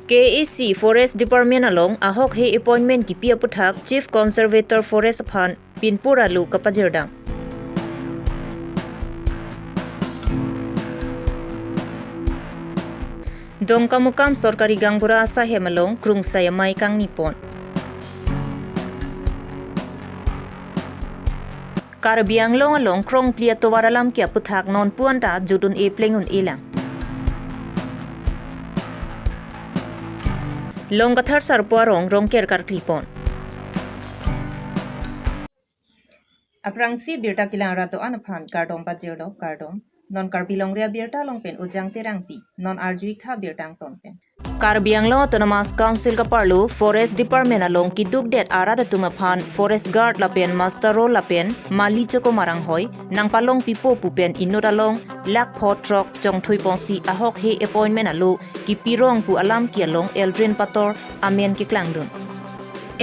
KEC Forest Department along ahok he appointment ki pia puthak Chief Conservator Forest Phan Pinpura lu kapajerdang. Dong kamukam sorkari gangbura sahemalong krung sayamai kang nipon. Karabiang long along krong plia towaralam kia puthak non puanta judun e plengun ilang. Long kathar sarpuarong rongker kar klipon. Aprang si birta kilang rato anaphan kardom pajero kardom. Non karbilong ria birta longpen ujang terangpi non arjui tha birtang tonpen. Karbiang lo autonomous council ka parlu forest department along kiduk det arada tumaphan forest guard lapen master role lapen mali choko marang hoy nang palong pipo pupen inut along lak phot trok jong thui ponsi ahok he appointment alu ki pirong pu alam ki along Eldrin Pator amen ki klangdun.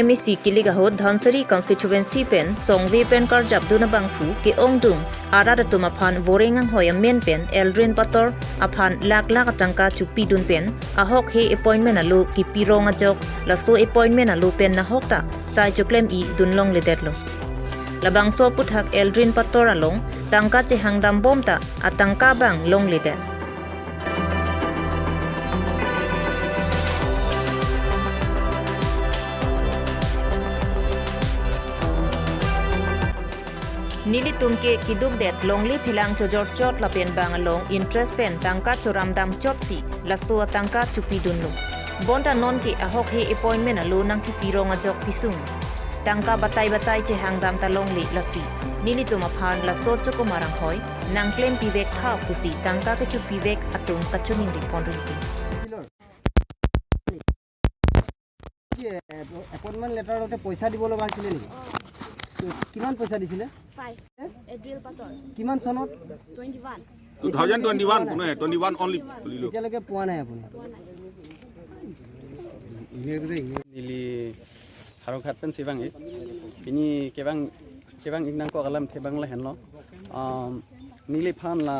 MEC Kiligahod Dhansari constituency pen songwe pen kar jabduna bangphu ke ongdung arada tumaphan vorengang hoya men pen Eldrin Pator aphan lak atangka chupi dun pen ahok he appointment alu ki pirong ajok laso appointment alu pen na hokta sai choklem I dunlong ledetlo labang so puthak Eldrin Pator along tangka che hangdam bomta atangka bang long ledet. Nili tumke kiduk det longli philang chojor chot lapen bangalong interest pen tangka choram dam chot si laso tangka chupi dunnu bonda non ke ahok he appointment alu nang ki pirong ajok pisung tangka batai che hangdam talong li lasi nili tumaphan laso choko marang hoy nang claim pivek kha pusi tangka ke chupi vek atung kachuning ripon runti appointment letter ote paisa dibolo baছিলে ni কিমান পইচা দিছিলে 5 এড্ৰিল পাটৰ কিমান সনত 21 2021 কোনে 21 অনলি এতিয়ালৈকে পোৱা নাই আপুনি nili harokat pen sibangi ini kebang ignang ko alam thebang la henlo nili phan la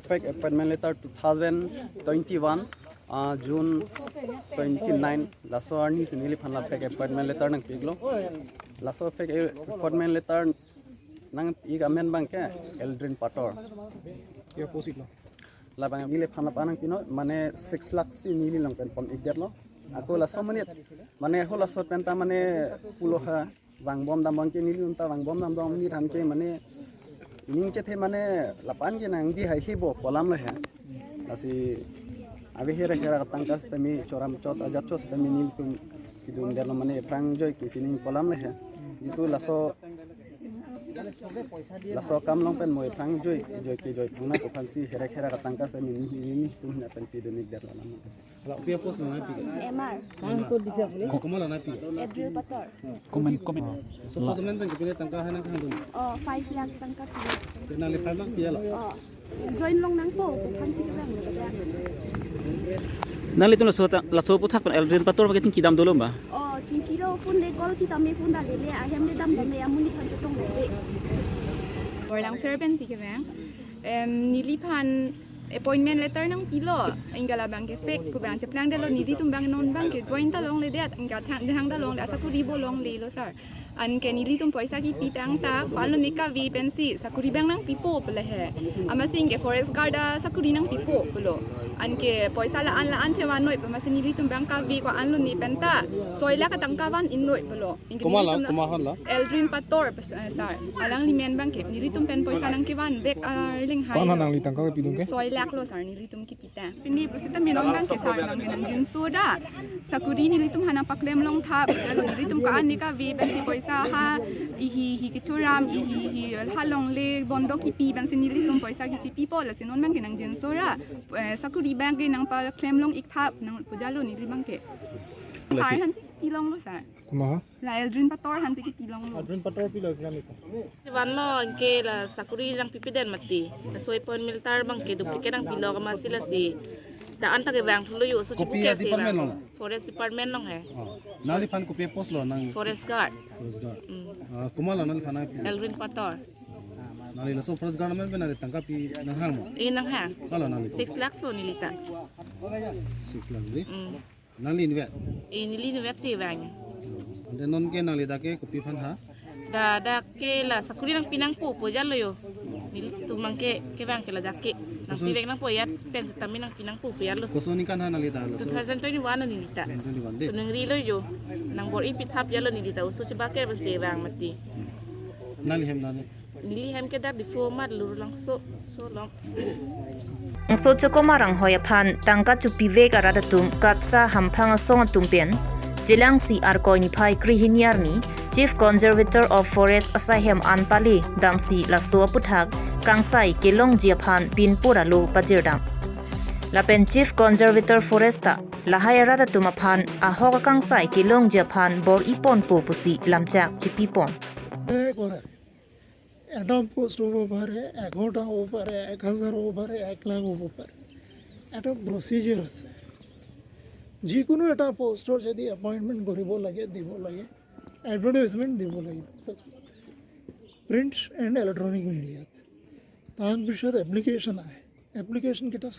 fake appointment letter 2021 June 29 laso arni nili phan la fake appointment letter nang piglo laso fake appointment letter nang ig amen bang ke Eldrin Pator কিয় পছিলো la bang nili phan la panang pino mane 6 lakh si nili lang pen pom igderlo ako laso menit mane ho laso penta mane puloha bang bom dam bang ke nili unta bang bom dam dam ni than ke mane ning che the mane lapan ke nang di hai hibo kolam la he asi abi hera tangkas temi choram chot ajat chot temi nil tum kidung derlo mane prang joy ki sining kolam le he itu laso kam long pen moy prang joy ki thangna ko phansi hera tangkas temi ni tum na pen pi denik derlo lam la পিয়া পোস্ট না P MR কাম কো দিছে আপুনি কমলা না পি এড্ৰিল পাটৰ comment supplement bank pine tangka hana ka handun 5 লাখ টকা ছিল tenali 5 lakh piya la join long nang po kan si lang ba nali tu laso puthak pen Eldrin Pator makin kidam dulu ba chingkiro phun le kol si tami phun da le ahem le dam le amuni khan chotong le Orang Fairbairn sih kan, nili pan appointment letter nang kilo, ingala bang ke fake, ku bang ceplang dalo nili tumbang non bang ke join talong le dia, ingka thang dalong le asa ku ribo long le lo sar, an ke nili tum poisa ki pitang ta, palu nika vi pensi, sakuri bang nang pipo pula he, amasing ke forest guard sakuri nang pipo pulo, an ke poisa la an cewan noi, pemasin nili tumbang ka vi ko an lu ni penta, soila katangkawan in noi pulo, kumahan la Eldrin Pator sar, alang limen bang ke nili tum pen poisa nang kiwan bek ling hai. kono nang litang ka pidung ke Soy lak lo sar nili tum kipita. Pindi pusita minong bang ke sar nang ginang jin soda. Sakuri nili tum hanang paklem long thap. Lalu nili tum kaan nika vi bensi poisa ha ihi kichuram ihi halong le bondo kipi bensi nili tum poisa kichi pipo la sinon bang ginang jin soda. Sakuri bang ginang pa klem long ik thap nang pujalo nili bang ke. Sar hansi pilong lo sar. kumaha La Eldrin Pator hansi ki pilong lo. adrin pator pilo grami ko Wanlo ke la sakuri lang pipiden mati. Soy pon militar bang ke duplicate ang pilo ka masila si daan ta ke bang tulo yo so Kopi chibuke ya department long forest department long hai nali fan ko pia post lo nang forest guard forest guard kumala nali fan Eldrin Pator nali la so forest guard men benari tangka pi nang hang mo inang ha kala nali 6 lakhs lo nilita 6 lakh di Nali invet. Nili ni vet si bang. Ande non ke nali dake kopi phan ha. Da ke la sakuri nang pinang po jalo yo. Nili tumang ke bang ke la dake. Nang pibek nang po yat pen tami nang pinang po jalo. Koso ni kan ha nali da lo. 2021 ni nita. 21 de. Tunang rilo yo. Nang bor ipit hap jalo ni dita usu coba ke si bang mati. Nali hem nali. Nili hem ke dar di format luru lang so long. So chokomarang hoya phan tangka chu pivek arada tum katsa hampang song tumpen jilang si arkoi phai krihiniarni Chief Conservator of Forest Asahem Anpali damsi laso puthak kangsai kelong jiaphan pinpura lo pajirdam lapen Chief Conservator Foresta lahayarada tumaphan ahok kangsai kelong jiaphan bor ipon po pusi lamchak chipipon একটা পোস্ট হবো পারে 100টা হবো পারে 1000 হবো পারে 1 লাখ হবো পারে একটা প্রসিজার আছে যিকোনো এটা পোস্টৰ যদি এপইণ্টমেণ্ট কৰিব লাগে দিব লাগে এডভাৰটাইজমেণ্ট দিব লাগে প্ৰিণ্ট এণ্ড ইলেক্ট্ৰনিক মিডিয়াত তাৰপিছত এপ্লিকেশ্যন আহে এপ্লিকেশ্যনকেইটা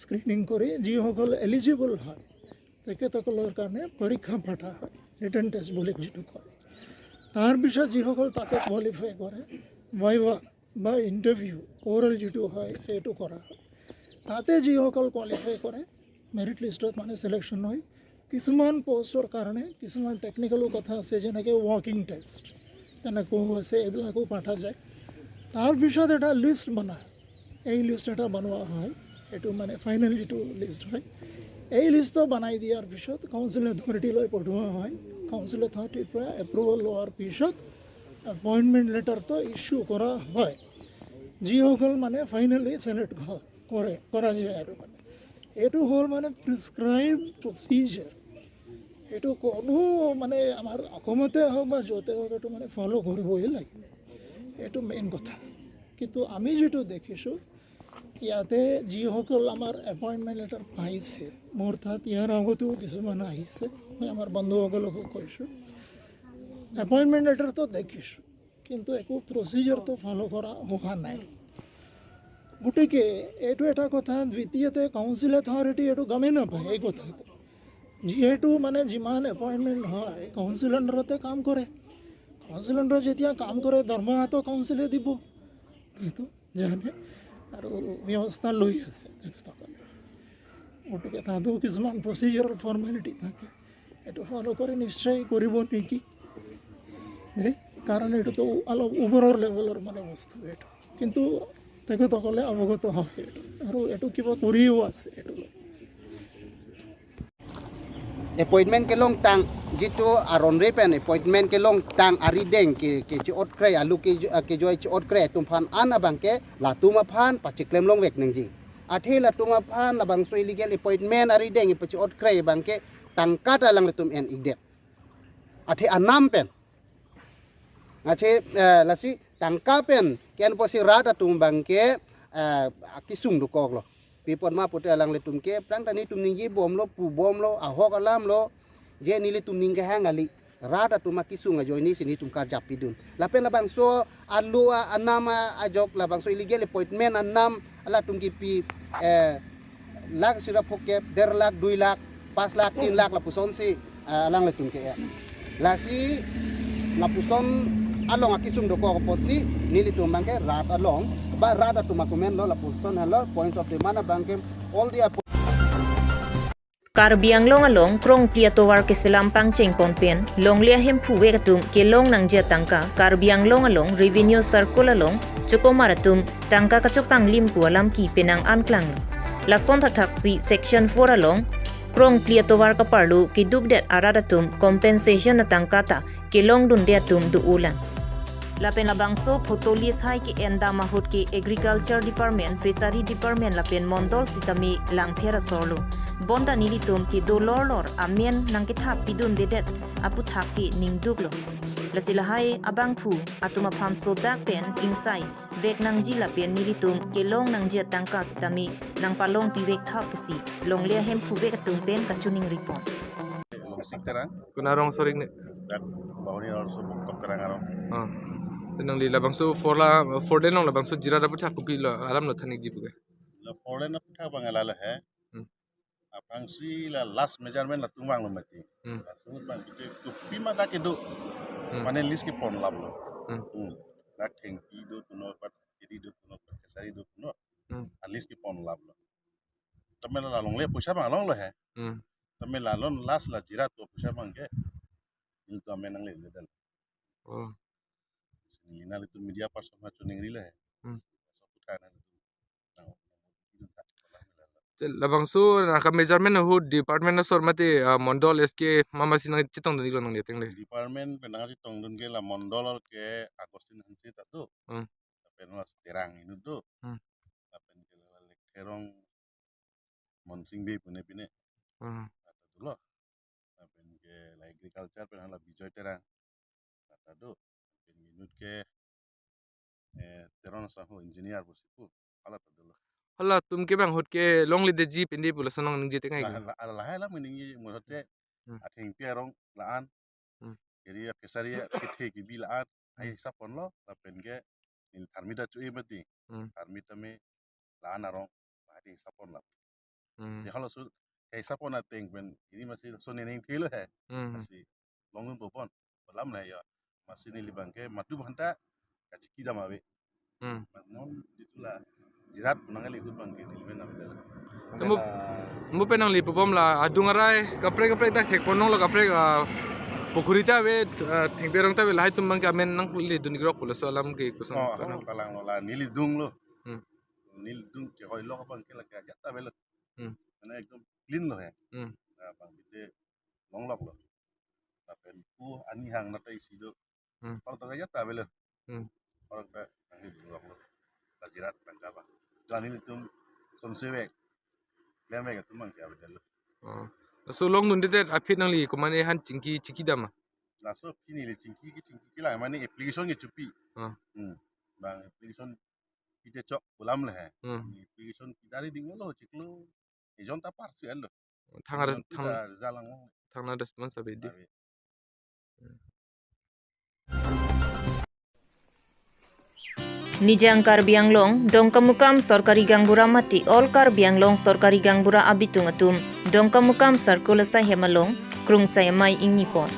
স্ক্ৰিনিং কৰি যিসকল এলিজিবল হয় তেখেতসকলৰ কাৰণে পৰীক্ষা পঠা হয় ৰিটাৰ্ণ টেষ্ট বুলি যিটো কয় তাৰপিছত যিসকল তাতে কোৱালিফাই কৰে ভাইভা বা ইণ্টাৰভিউ ওৰেল যিটো হয় সেইটো কৰা হয় তাতে যিসকল কোৱালিফাই কৰে মেৰিট লিষ্টত মানে চিলেকশ্যন হয় কিছুমান পষ্টৰ কাৰণে কিছুমান টেকনিকেলো কথা আছে যেনেকৈ ৱাকিং টেষ্ট তেনেকুৱাও আছে এইবিলাকো পঠা যায় তাৰপিছত এটা লিষ্ট বনায় এই লিষ্ট এটা বনোৱা হয় এইটো মানে ফাইনেল যিটো লিষ্ট হয় এই লিষ্টটো বনাই দিয়াৰ পিছত কাউন্সিল অথৰিটিলৈ পঠোৱা হয় কাউন্সিল অথৰিটিৰ পৰা এপ্ৰুভেল লোৱাৰ পিছত এপইণ্টমেণ্ট লেটাৰটো ইছ্যু কৰা হয় যিসকল মানে ফাইনেলি চিলেক্ট কৰা যায় আৰু মানে এইটো হ'ল মানে প্ৰিছক্ৰাইব প্ৰচিজাৰ এইটো কোনো মানে আমাৰ অসমতে হওক বা য'তে হওক এইটো মানে ফ'ল' কৰিবই লাগিব এইটো মেইন কথা কিন্তু আমি যিটো দেখিছোঁ ইয়াতে যিসকল আমাৰ এপইণ্টমেণ্ট লেটাৰ পাইছে মোৰ তাত ইয়াৰ আগতেও কিছুমান আহিছে মই আমাৰ বন্ধুসকলকো কৈছোঁ এপইণ্টমেণ্ট লেটাৰটো দেখিছোঁ কিন্তু একো প্ৰচিজাৰটো ফ'ল' কৰা হোৱা নাই গতিকে এইটো এটা কথা দ্বিতীয়তে কাউন্সিল অথৰিটি এইটো গমেই নাপায় এই কথাটো যিহেতু মানে যিমান এপইণ্টমেণ্ট হয় কাউন্সিল আণ্ডাৰতে কাম কৰে কাউন্সিল আণ্ডাৰত যেতিয়া কাম কৰে দৰমহাটো কাউন্সিলে দিব সেইটো জানে আৰু ব্যৱস্থা লৈ আছে তেখেতসকলে গতিকে তাতো কিছুমান প্ৰচিজাৰৰ ফৰ্মেলিটি থাকে এইটো ফ'ল' কৰি নিশ্চয় কৰিব নেকি কাৰণ এইটোতো অলপ ওপৰৰ লেভেলৰ মানে বস্তু এইটো কিন্তু তেখেতসকলে অৱগত হয় এইটো আৰু এইটো কিবা কৰিও আছে এইটো appointment ke long tang jitu aron repen appointment ke long tang arideng ke chi ot kre alu ke joy chi ot kre tum phan an abang ke la tuma phan pa chi klem long wek nang ji athe la tuma phan la bang so illegal appointment arideng pa chi ot kre bang ke tang kat alang le tum en igdet athe anam pen athe la si tang ka pen ken po si rat tum bang ke kisung du kok lo pipon ma puti alang le tumke prang tani tum ningi bom lo pu bom lo ahok alam lo je nili tum ninge hang ali rata tuma kisunga joini sini tum kar jap pidun lapen labang so alu anama ajok labang so illegal appointment anam ala tum ki pi lak sira phokke 1.5 lakh 2 lakh 5 lakh 3 lakh la puson si alang le tumke ya la si la puson along akisung do ko potsi nili tum bangke rat along ba rada tuma komen lo la puson hello points of the mana bangke all the Karbiang long along krong pliatowar ke selampang cheng ponpen long lia hem phu wekatum ke long nang jia tangka Karbiang long along revenue circle along chokomaratum tangka kachopang lim ku alam ki penang anklang la son thak si section 4 along krong pliatowar ka parlu ki dubdet aradatum compensation na tangka ta ke long dun dia tum du ulang lapen labangso photolis hai ki enda mahut ki agriculture department fishery department lapen mondol sitami langphera sorlu bonda nilitum ki dolor lor amen nang ki thap pidun dedet apu thap ki ningduklo lasilahai abang phu atuma pham sodak pen ingsai vek nang ji lapen nilitum ke long nang je tangka sitami nang palong piwek thapusi long le hem phu vek tum pen kachuning report Sekarang kunarong soring ne dan bawani harus buktok terang arong. Tenang li labang so for den long labang so jira dapat aku pi alam lo thanik jipu ke La foreign na putha bangala la hai. Angsi la last measurement la tumbang lo mati. Sungut bang kita kupi mata kedo. Mana list ke pon lab lo. Nak tengki do kuno pat jadi do kuno pat kesari do kuno. List ke pon lab lo. Tapi la long le pusha bang long lo hai. Tapi la long last la jirat to pusha bang ke. Ini tu amen nang le dal. Oh. Ini nal itu media person macam neng rile hai. Seputar Labang su naka measurement na hu department na sor mati mondol SK mama sinang chitong dun ilo nang leteng le. Department penang si tong dun ke la mondol ke Agustin Hansi tatu. Tapi nol terang ini tu. Tapi ke la lekterong monsing be pune pine. Tatu lo. Tapi ke la agriculture penang la bijoy terang. Tatu. Tapi minut ke terong sahu engineer busiku. Ala tatu lo. Hala tum ke bang hot ke long le de ji pindi pula sonong ning jete ngai. Lah lah meningi murote ating pierong laan. Jadi kesari kithe ki bilaan ai sapon lo tapen ke il tharmita chui mati. Tharmita me laan arong ating sapon la. Jadi kalau su ai sapon ating ben ini masih sonen ning thilo hai. Masih longun popon. Balam lah ya. Masih ni libang ke matu banta kaciki da mawe. Mon itulah jirat punang le bang ke ni men amdala. Mu penang li popom la adung arai kapre ta thek ponong lo kapre pokuri ta we theng perong ta we lai tum bang ka men nang li dun grok pula so alam ke kusang. Oh kalang la nili dung lo. Nili dung ke hoi lo bang ke la ka jatta be lo. Mana ekdom clean lo hai. Nah bang bite long lok lo. Tapen ku ani hang na tai si do. Kalau ta jatta be lo. Kalau ta ngi dung lok lo. La jirat bang ka ba. Jani tum som sewek. Leme ka tumang ke abdal. So long nun de afit nang li ko mane han chingki dama. La so pini le chingki ki la mane application ke chupi. Bang application kita cok ulam le hai. Application kita dari ding lo chiklo. E jon ta par su el lo. Thang responsibility. Nijang Karbi Anglong, Dongkamukam Sorkari Gangbura Mati, All Karbi Anglong Sorkari Gangbura Abitungatum, Dongkamukam Sarkulasa Hemalong, Krung Sayamay Ingnipon.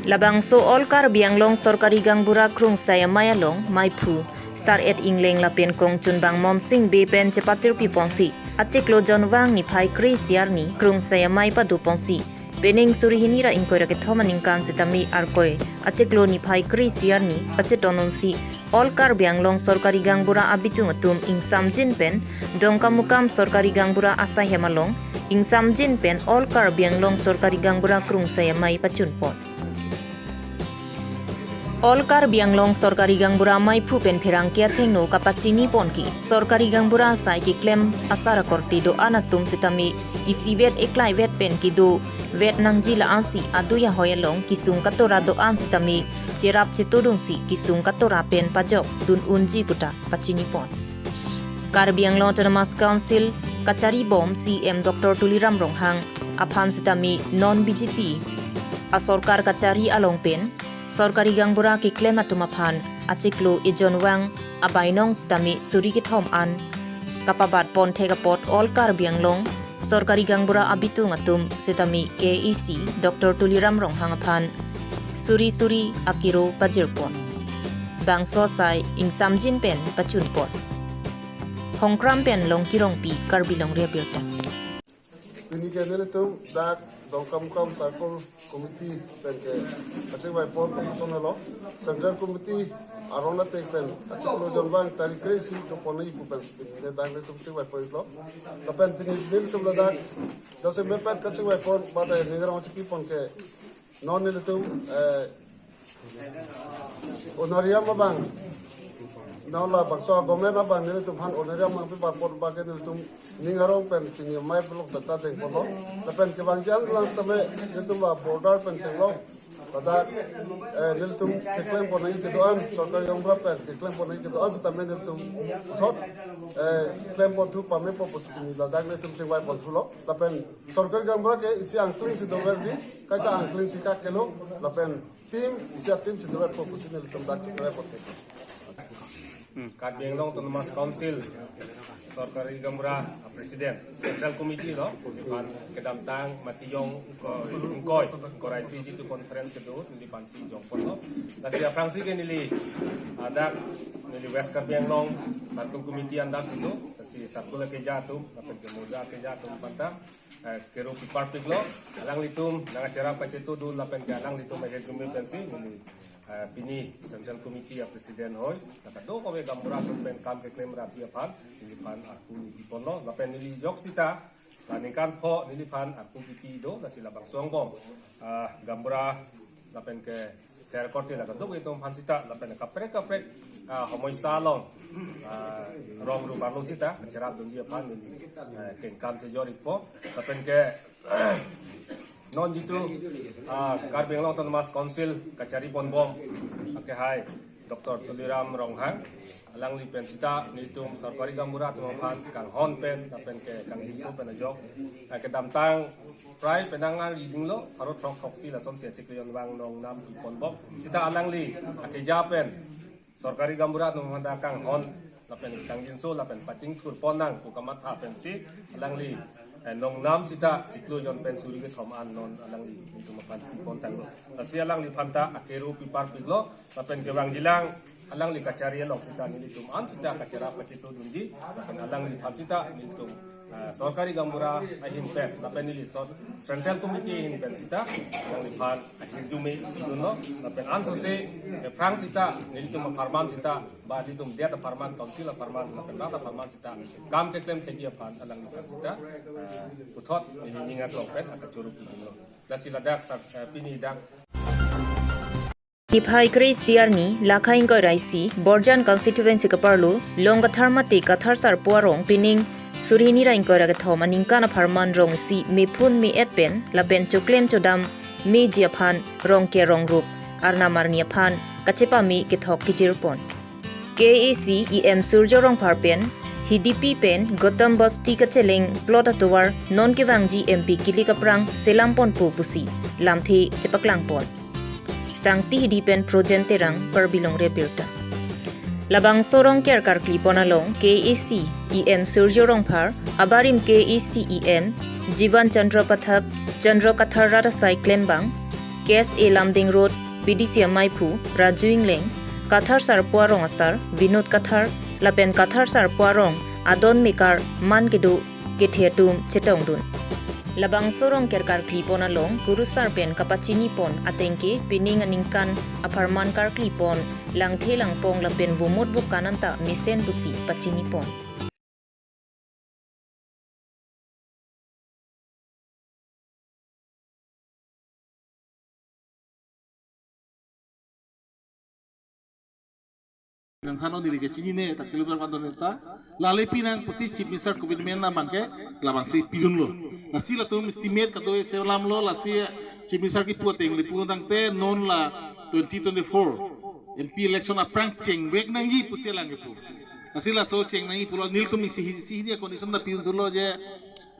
Labangso All Karbi Anglong Sorkari Gangbura Krung Sayamay Along, Maipu, Sar et Ingleng Lapen Kong Chunbang Monsing Bepen Cepatir Piponsi, Aciklo Jonwang Nipai Kris Yarni, Krung Sayamay Padu Ponsi. Bening Surihinira Inkoira Ketomaning Kan Sitami Arkoy, Aciklo Nipai Kris Yarni, Acetononsi, All Karbi Anglong Sorkari Gangbura Abitungatum ing Samjin Pen, Dongkamukam Sorkari Gangbura Asa Hemalong, ing Samjin Pen All Karbi Anglong Sorkari Gangbura Krung Sayamay Pachunpon. All Karbi Anglong Sorkari Gangbura Maipu Pen Pirangkia Tengno Kapachini Ponki, Sorkari Gangbura Asai ki klem asara korti do anatum sitami isi vet eklai vet pen ki do vet nangjila ansi aduya hoyalong kisung katora do ansitami jerap cetudung si kisung katora pen pajok dun unji puta pachini pon. Karbi Anglong Autonomous Council Kachari Bom CM Dr. Tuliram Ronghang aphan sitami non BJP asorkar kachari along pen Sorkari Gangbura ki klem atumaphan achiklo ijon wang abainong sitami surikit hom an kapabat pon thegapot All Karbi Anglong Sorkari Gangbura Abitungatum sitami KEC Dr. Tuliram Ronghang aphan suri akiro pajirpon bangso sai ing samjin pen pachunpon hongkram pen long kirong pi Karbi long rebirta ini kenal itu dak Dongkamukam Circle Committee pen ke acik by pon professional law central committee arona take pen acik lo jonbang tari crazy to poni pu pen de dak le tum by point law la pen pini dil tum la dak jase me pen acik by pon bata negra acik pon ke non le tum honoria mabang now la bangso gomen abang le tum han honoria mang pi pon bagen le tum ningarong pen tingi mai blok data teng polo la pen ke bangjan lang tame le tum la border pen teng lo tada le tum keklem pon ai ke doan sorkar yang berapa keklem pon ai ke doan tame le tum thot klem pon tu pame po posipini la dak le tum teng wai pon thulo la pen sorkar yang berapa ke isi angkling si dober di kata angkling si ka kelo la pen tim isi tim si dober po posipini le tum dak ke pon Karbiang Long Autonomous Council Sorkari Gambura Presiden Central Committee no pan kedamtang matiyong koy koraisi itu conference kedua di pansi jongpon no nasi Fransi ke nili ada nili West Karbiang Long satu committee andar situ nasi satu lagi jatuh dapat kemudian ke jatuh pantang keru piparpik lo alang litum nang acara pacetu dulu lapen alang litum ada pensi nili pini Central Committee ya Presiden hoy nakado ko Gambura pen kam ke claim rapi pan nilipan aku ipon lo lapen nili jok sita laningkan po nilipan aku pipi do na sila bang suangbong Gambura lapen ke ser korte nakado ko itong pansita lapen kaprek homoy salong rong ru barlo sita acara dun dia pan nili ken kam te jori po lapen ke non jitu Karbiang Long Autonomous Council kacari bonbom ake hai Dr. Tuliram Ronghang alang li pensita nitum Sorkari Gambura tumahan kang hon pen tapen ke kang hiso pen ajok ke damtang prai penangan leading lo harut rok proxy la son setik yon wang nong nam bonbom sita alang li ake japen Sorkari Gambura tumahan kang hon lapen kang hinso lapen pacing tur ponang ku kamat ha pensi alang li nong nam sita tiklo yon pensuri ke thom an non alang li itu mapan kontan lo asia alang li phanta akeru pipar piglo tapen ke wang jilang alang li kacari long sita ni tum an sita kacara pacitu dunji tapen alang li phansita ni tum Sorkari Gambura ahin pen tapen ni Central Committee in pensita alang li phan ahin jume iduno tapen an sose prang sita ni tum farman sita ba di tum dia ta farman council farman tapen ba ta farman sita kam ke claim thegi phan alang li phansita uthot ni ngat long pen akachuru iduno lasila dak pini dak Iphai Kri Siarni Lakhain ko Raisi Borjan constituency ka parlo longa tharmati kathar sar puarong pining Surini rain ko raga thom aningkana pharman rong si mepun mi etpen lapen choklem chodam mi jiaphan rong ke rong rup arna marnia phan kachepa mi ke thok kijirpon KAC EM Surjo rong pharpen HDP pen Gotham Basti kacheleng plot atwar non ke wangji MP kili kaprang selampon pu pusi lamthi chepaklang pon Sangti hidipen projente rang perbilong repirta. Labang sorong ker kar kliponalong KAC EM Surjo Rongphar abarim KAC EM Jivan Chandra Pathak Chandra Kathar Rata Sai Klembang KSA Lamding Road BDC Maipu Rajuing Leng Kathar Sar Puarong Asar Vinod Kathar Lapen Kathar Sar Puarong Adon Mekar Man Kedu Kethetum Chetongdun Labang sorong kerkar klipon along kurusar pen kapachini pon atengke pining aningkan aparman kar klipon lang thelang pong lapen vumot bukananta misen busi pachini pon Nang hano dili ke chini ne tak kilometer pandon eta lalai pinang pusi chief minister kubinmen na mangke labang si pilun lo nasi la tum estimate ka doe selam lo la si chief minister ki puateng li punang te non la 2024 MP election a prank cheng wek nang ji pusi lang ke pu nasi la so cheng nang pulo nil tum si dia condition da pilun lo je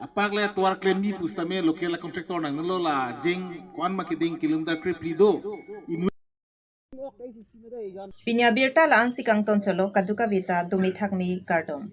apak le tuar claim bi pustame local contractor nang lo la jeng kwan makiding kilometer kriplido Pinya birta laan si kangton cholo kaduka vita dumithak mi kardom